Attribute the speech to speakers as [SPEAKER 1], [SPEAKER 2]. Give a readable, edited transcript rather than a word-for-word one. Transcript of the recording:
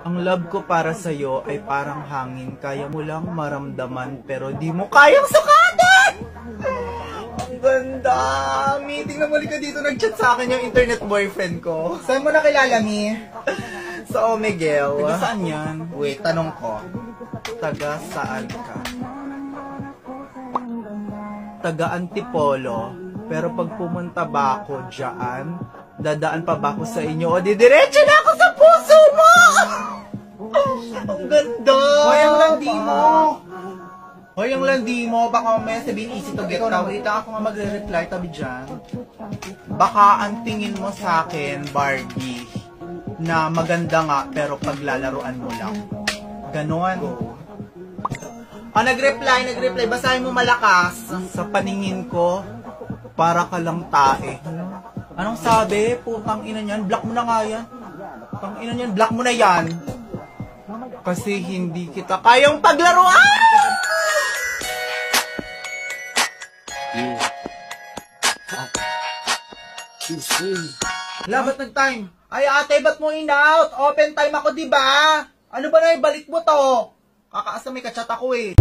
[SPEAKER 1] Ang love ko para sa'yo ay parang hangin. Kaya mo lang maramdaman pero di mo kayang sukatan! Ang ganda! Mi, tingnan mo ka dito. Nag-chat sa akin yung internet boyfriend ko. Saan mo nakilala, Mi? Sa Omegle. Taga saan yan? Wait, tanong ko. Taga saan ka? Taga Antipolo. Pero pag pumunta ba ako dyan, dadaan pa ba ako sa inyo o didiretso na ako sa puso mo? Ang ganda! Hoy, ang landi mo! Hoy, ang landi mo! Baka may sabihin easy to get out. Wait ako nga magre-reply tabi dyan. Baka ang tingin mo sa akin, Barbie, na maganda nga pero paglalaruan mo lang. Ganon. Nag-reply. Basahin mo malakas. Sa paningin ko, para ka lang tae. Anong sabi? Putang ina niyan, block mo na nga yan. Putang ina niyan, block mo na yan. Kasi hindi kita kayang paglaruan! Labat nag-time. Ay ate, ba't mo in-out? Open time ako, diba? Ano ba na ibalik mo to? Kakaasa may kachat ako eh.